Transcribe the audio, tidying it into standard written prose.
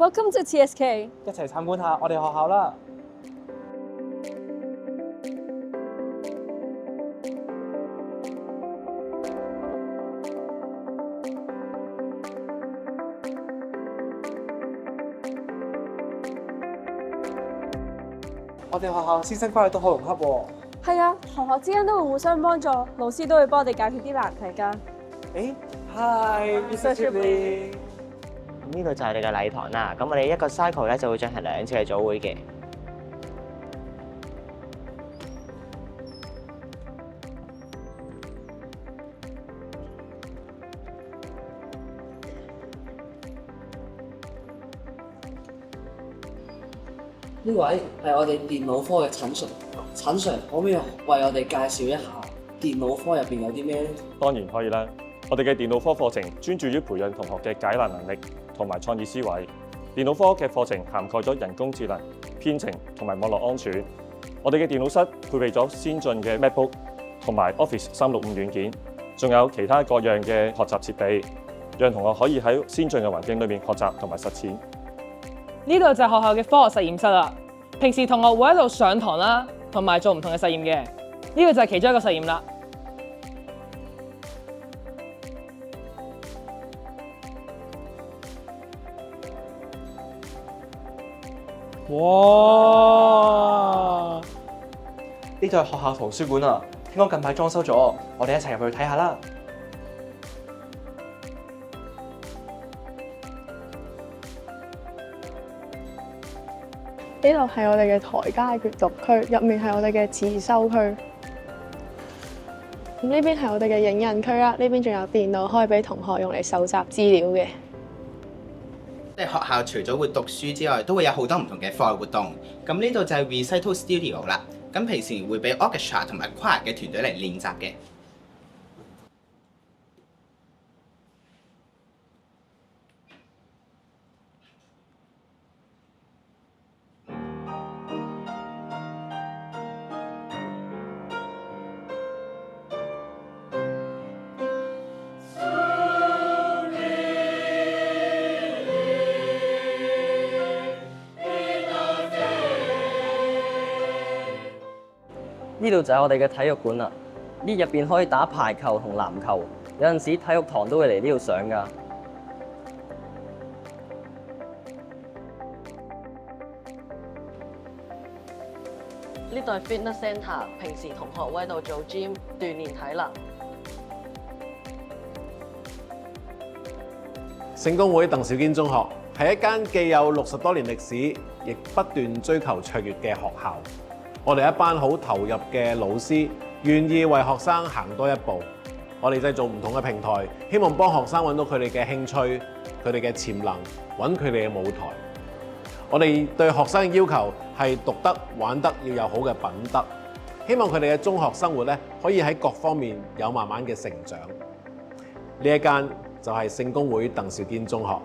Welcome to TSK。一齊參觀下我哋學校啦！我哋學校師生關係都好融洽喎。係啊，同學之間都會互相幫助，老師都會幫我哋解決啲難題㗎。誒，Hi，Mr. Chipley。呢度就係你嘅禮堂啦。咁我哋一個 cycle 咧就會進行2次嘅組會嘅。呢位係我哋電腦科嘅陳 Sir， 陳 Sir 可唔可以為我哋介紹一下電腦科入邊有啲咩呢？當然可以啦。我哋嘅電腦科課程專注於培養同學嘅解難能力同埋創意思維。電腦科嘅課程涵蓋咗人工智能、編程同埋網絡安全。我哋嘅電腦室配備咗先進嘅 MacBook 同埋 Office 365軟件，仲有其他各樣嘅學習設備，讓同學可以喺先進嘅環境裏面學習同埋實踐。呢度就係學校嘅科學實驗室啦。平時同學會喺度上堂啦，同埋做唔同嘅實驗嘅。呢個就係其中一個實驗啦。哇！呢度係學校圖書館啊，聽講近排裝修咗，我哋一齊入去睇下啦。呢度係我哋嘅台階閱讀區，入面係我哋嘅自修區。咁呢邊係我哋嘅影印區啦，呢邊仲有電腦可以俾同學用嚟搜集資料嘅。即係學校除咗會讀書之外，都會有好多唔同嘅課外活動。咁呢度就係 Recital Studio 啦。咁平時會俾 Orchestra 同埋 Choir 嘅團隊嚟練習嘅。呢度就係我哋嘅體育館啦，呢入邊可以打排球同籃球，有陣時體育堂都會嚟呢度上㗎。呢度係 fitness centre， 平時同學會喺度做 gym 鍛鍊體能。聖公會鄧肇堅中學係一間既有60多年歷史，亦不斷追求卓越嘅學校。我哋一班好投入嘅老師，願意為學生行多一步。我哋製造唔同嘅平台，希望幫學生揾到佢哋嘅興趣、佢哋嘅潛能，揾佢哋嘅舞台。我哋對學生嘅要求係讀得、玩得要有好嘅品德，希望佢哋嘅中學生活咧可以喺各方面有慢慢嘅成長。呢一間就係聖公會鄧肇堅中學。